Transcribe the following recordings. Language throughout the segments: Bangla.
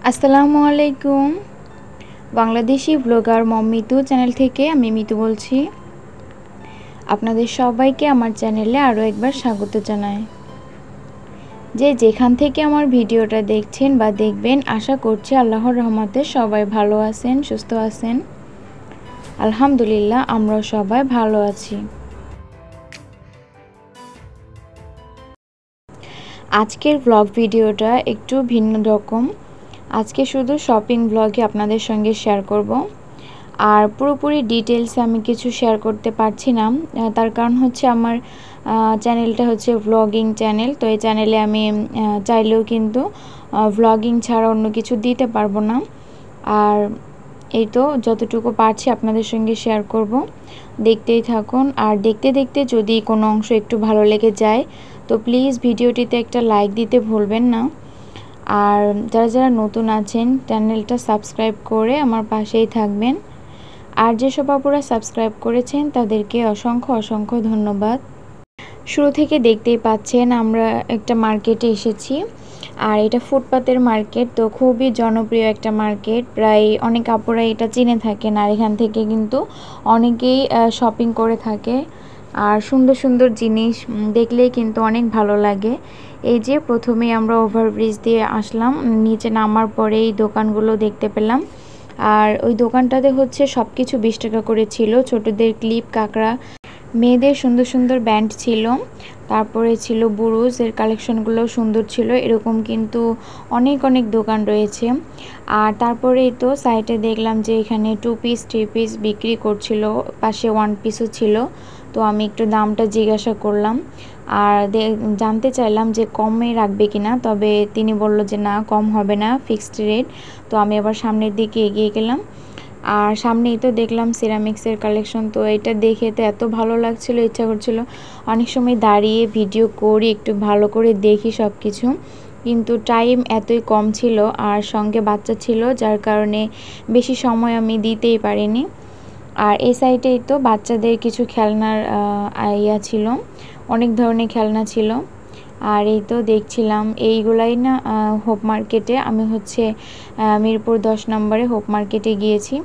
আসসালামু আলাইকুম। বাংলাদেশি ব্লগার মিতু চ্যানেল থেকে আমি মিতু বলছি। আপনাদের সবাইকে আমার চ্যানেলে আরও একবার স্বাগত জানাই। যে যেখান থেকে আমার ভিডিওটা দেখছেন বা দেখবেন, আশা করছি আল্লাহর রহমতে সবাই ভালো আছেন, সুস্থ আছেন। আলহামদুলিল্লাহ, আমরাও সবাই ভালো আছি। আজকের ব্লগ ভিডিওটা একটু ভিন্ন রকম। আজকে শুধু শপিং ব্লগে আপনাদের সঙ্গে শেয়ার করব। আর পুরোপুরি ডিটেলসে আমি কিছু শেয়ার করতে পারছি না, তার কারণ হচ্ছে আমার চ্যানেলটা হচ্ছে ভ্লগিং চ্যানেল। তো এই চ্যানেলে আমি চাইলেও কিন্তু ভ্লগিং ছাড়া অন্য কিছু দিতে পারবো না। আর এই তো যতটুকু পারছি আপনাদের সঙ্গে শেয়ার করব, দেখতেই থাকুন। আর দেখতে দেখতে যদি কোনো অংশ একটু ভালো লেগে যায় তো প্লিজ ভিডিওটিতে একটা লাইক দিতে ভুলবেন না। আর যারা যারা নতুন আছেন চ্যানেলটা সাবস্ক্রাইব করে আমার পাশেই থাকবেন। আর যেসব আপুরা সাবস্ক্রাইব করেছেন তাদেরকে অসংখ্য অসংখ্য ধন্যবাদ। শুরু থেকে দেখতেই পাচ্ছেন আমরা একটা মার্কেটে এসেছি। আর এটা ফুটপাতের মার্কেট, তো খুবই জনপ্রিয় একটা মার্কেট। প্রায় অনেক আপুরা এটা চিনে থাকেন। আর এখান থেকে কিন্তু অনেকেই শপিং করে থাকে। আর সুন্দর সুন্দর জিনিস দেখলেই কিন্তু অনেক ভালো লাগে। এই যে প্রথমেই আমরা ওভারব্রিজ দিয়ে আসলাম, নিচে নামার পরে এই দোকানগুলো দেখতে পেলাম। আর ওই দোকানটাতে হচ্ছে সব কিছু 20 টাকা করে ছিল। ছোটদের ক্লিপ, কাঁকড়া, মেয়েদের সুন্দর সুন্দর ব্যান্ড ছিল। তারপরে ছিল বুরুজের কালেকশনগুলো সুন্দর ছিল। এরকম কিন্তু অনেক অনেক দোকান রয়েছে। আর তারপরেই তো সাইডে দেখলাম যে এখানে 2 পিস 3 পিস বিক্রি করছিল, পাশে 1 পিসও ছিল। তো আমি একটু দামটা জিজ্ঞাসা করলাম আর জানতে চাইলাম যে কমে রাখবে কিনা। তবে তিনি বলল যে না, কম হবে না, ফিক্সড রেট। তো আমি আবার সামনের দিকে এগিয়ে গেলাম। আর সামনেই তো দেখলাম সিরামিক্সের কালেকশন। তো এটা দেখে তো এত ভালো লাগছিল, ইচ্ছা করছিল অনেক সময় দাঁড়িয়ে ভিডিও করি, একটু ভালো করে দেখি সব কিছু। কিন্তু টাইম এতই কম ছিল আর সঙ্গে বাচ্চা ছিল, যার কারণে বেশি সময় আমি দিতেই পারিনি। আর এই সাইডেই তো বাচ্চাদের কিছু খেলনার ছিল, অনেক ধরনের খেলনা ছিল। আর এই তো দেখছিলাম এইগুলাই না হোপ মার্কেটে। আমি হচ্ছে মিরপুর 10 নম্বরে হোপ মার্কেটে গিয়েছি।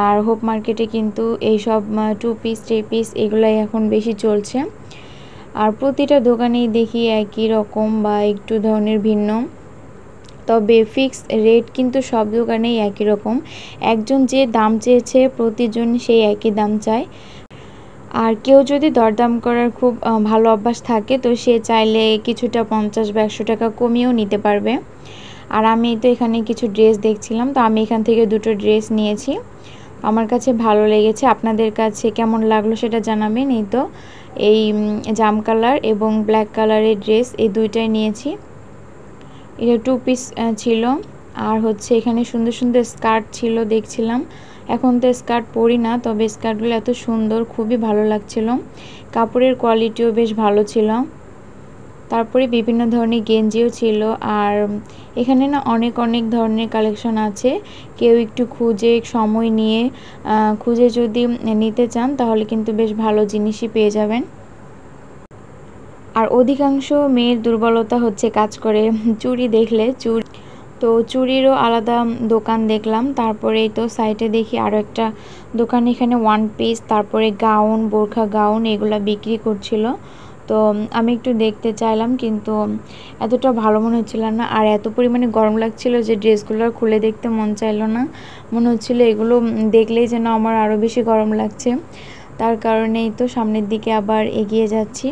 আর হোপ মার্কেটে কিন্তু এইসব 2 পিস 3 পিস এগুলাই এখন বেশি চলছে। আর প্রতিটা দোকানেই দেখি একই রকম বা একটু ধরনের ভিন্ন। তবে ফিক্স রেট কিন্তু সব দোকানেই একই রকম। একজন যে দাম চেয়েছে প্রতিজন সেই একই দাম চায়। আর কেউ যদি দরদাম করার খুব ভালো অভ্যাস থাকে তো সে চাইলে কিছুটা 50 বা 100 টাকা কমিয়েও নিতে পারবে। আর আমি তো এখানে কিছু ড্রেস দেখছিলাম, তো আমি এখান থেকে 2টো ড্রেস নিয়েছি। আমার কাছে ভালো লেগেছে, আপনাদের কাছে কেমন লাগলো সেটা জানাবেন। এই তো এই জাম কালার এবং ব্ল্যাক কালারের ড্রেস, এই দুইটাই নিয়েছি। এটা 2 পিস ছিল। আর হচ্ছে এখানে সুন্দর সুন্দর স্কার্ট ছিল দেখছিলাম। এখন তো স্কার্ট পরি না, তবে স্কার্টগুলো এত সুন্দর, খুবই ভালো লাগছিল। কাপড়ের কোয়ালিটিও বেশ ভালো ছিল। তারপরে বিভিন্ন ধরনের গেঞ্জিও ছিল। আর এখানে না অনেক অনেক ধরনের কালেকশন আছে। কেউ একটু খুঁজে সময় নিয়ে খুঁজে যদি নিতে চান তাহলে কিন্তু বেশ ভালো জিনিসই পেয়ে যাবেন। আর অধিকাংশ মেয়ের দুর্বলতা হচ্ছে কাজ করে চুড়ি দেখলে। তো চুড়িরও আলাদা দোকান দেখলাম। তারপরে তো সাইডে দেখি আরও একটা দোকান, এখানে 1 পিস, তারপরে গাউন, বোরখা গাউন এগুলো বিক্রি করছিল। তো আমি একটু দেখতে চাইলাম, কিন্তু এতটা ভালো মনে হচ্ছিল না। আর এত পরিমাণে গরম লাগছিল যে ড্রেসগুলো খুলে দেখতে মন চাইলো না। মনে হচ্ছিল এগুলো দেখলেই যেন আমার আরও বেশি গরম লাগছে। তার কারণেই তো সামনের দিকে আবার এগিয়ে যাচ্ছি।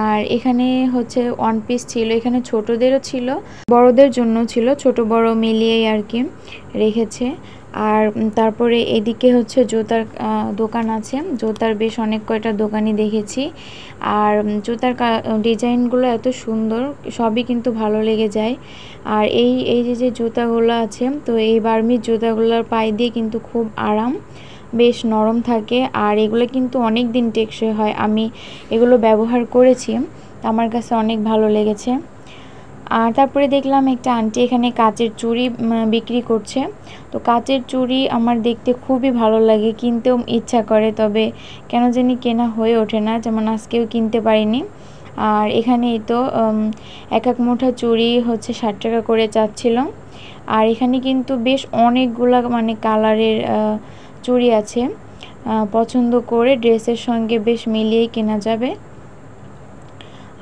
আর এখানে হচ্ছে 1 পিস ছিল, এখানে ছোটদেরও ছিল, বড়দের জন্য ছিল, ছোট বড় মিলিয়েই আর কি রেখেছে। আর তারপরে এদিকে হচ্ছে জুতার দোকান আছে। জুতার বেশ অনেক কয়টা দোকানই দেখেছি। আর জুতার ডিজাইনগুলো এত সুন্দর, সবই কিন্তু ভালো লেগে যায়। আর এই যে জুতাগুলো আছে, তো এই বার্মির জুতাগুলোর পায়ে দিয়ে কিন্তু খুব আরাম, বেশ নরম থাকে। আর এগুলো কিন্তু অনেক দিন টেকসই হয়। আমি এগুলো ব্যবহার করেছি, আমার কাছে অনেক ভালো লেগেছে। আর তারপরে দেখলাম একটা আন্টি এখানে কাচের চুড়ি বিক্রি করছে। তো কাচের চুড়ি আমার দেখতে খুবই ভালো লাগে, কিনতেও ইচ্ছা করে, তবে কেন জানি কেনা হয়ে ওঠে না, যেমন আজকেও কিনতে পারিনি। আর এখানেই তো এক এক মুঠা চুড়ি হচ্ছে 60 টাকা করে চাচ্ছিল। আর এখানে কিন্তু বেশ অনেকগুলা মানে কালারের চুড়ি আছে, পছন্দ করে ড্রেসের সঙ্গে বেশ মিলিয়েই কেনা যাবে।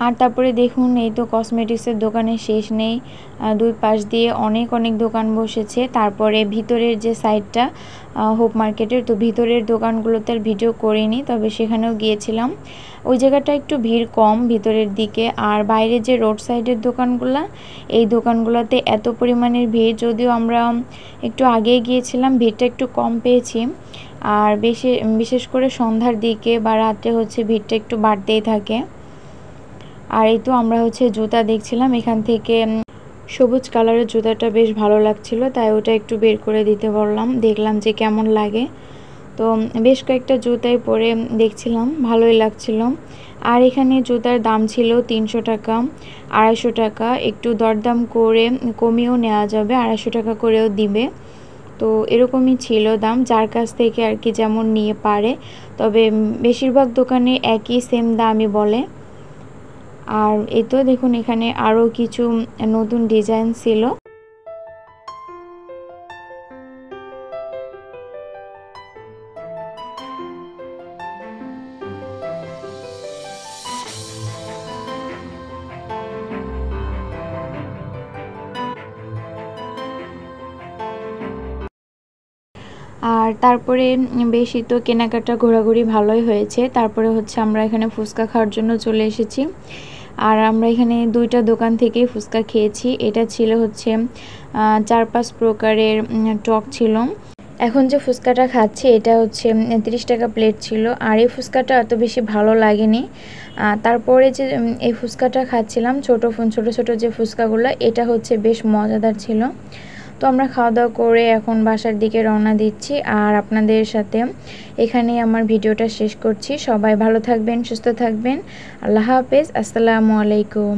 আর তারপরে দেখুন এই তো কসমেটিক্সের দোকানে শেষ নেই, দুই পাশ দিয়ে অনেক অনেক দোকান বসেছে। তারপরে ভিতরের যে সাইডটা হোপ মার্কেটের, তো ভিতরের দোকানগুলোতে আর ভিডিও করিনি, তবে সেখানেও গিয়েছিলাম। ওই জায়গাটা একটু ভিড় কম ভিতরের দিকে। আর বাইরে যে রোড সাইডের দোকানগুলো, এই দোকানগুলোতে এত পরিমাণের ভিড়, যদিও আমরা একটু আগেই গিয়েছিলাম ভিড়টা একটু কম পেয়েছি। আর বিশেষ করে সন্ধ্যার দিকে বা রাত্রে হচ্ছে ভিড়টা একটু বাড়তেই থাকে। আর এই তো আমরা হচ্ছে জুতা দেখছিলাম, এখান থেকে সবুজ কালারের জুতাটা বেশ ভালো লাগছিল, তাই ওটা একটু বের করে দিতে বললাম, দেখলাম যে কেমন লাগে। তো বেশ কয়েকটা জুতাই পরে দেখছিলাম, ভালোই লাগছিল। আর এখানে জুতার দাম ছিল 300 টাকা, 250 টাকা, একটু দরদাম করে কমিয়েও নেওয়া যাবে, 250 টাকা করেও দিবে। তো এরকমই ছিল দাম, যার কাছ থেকে আর কি যেমন নিয়ে পারে। তবে বেশিরভাগ দোকানে একই সেম দামই বলে। আর এই তো দেখুন এখানে আরও কিছু নতুন ডিজাইন ছিল। আর তারপরে বেশি তো কেনাকাটা ঘোরাঘুরি ভালোই হয়েছে। তারপরে হচ্ছে আমরা এখানে ফুচকা খাওয়ার জন্য চলে এসেছি। আর আমরা এখানে দুইটা দোকান থেকেই ফুচকা খেয়েছি। এটা ছিল হচ্ছে 4-5 প্রকারের টক ছিল। এখন যে ফুচকাটা খাচ্ছি এটা হচ্ছে 30 টাকা প্লেট ছিল। আর এই ফুচকাটা এত বেশি ভালো লাগেনি। তারপরে যে এই ফুচকাটা খাচ্ছিলাম, ছোট ছোট যে ফুচকাগুলো, এটা হচ্ছে বেশ মজাদার ছিল। তো আমরা খাওয়া দাওয়া করে এখন বাসার দিকে রওনা দিচ্ছি। আর আপনাদের সাথে এখানেই আমার ভিডিওটা শেষ করছি। সবাই ভালো থাকবেন, সুস্থ থাকবেন। আল্লাহ হাফেজ, আসসালামু আলাইকুম।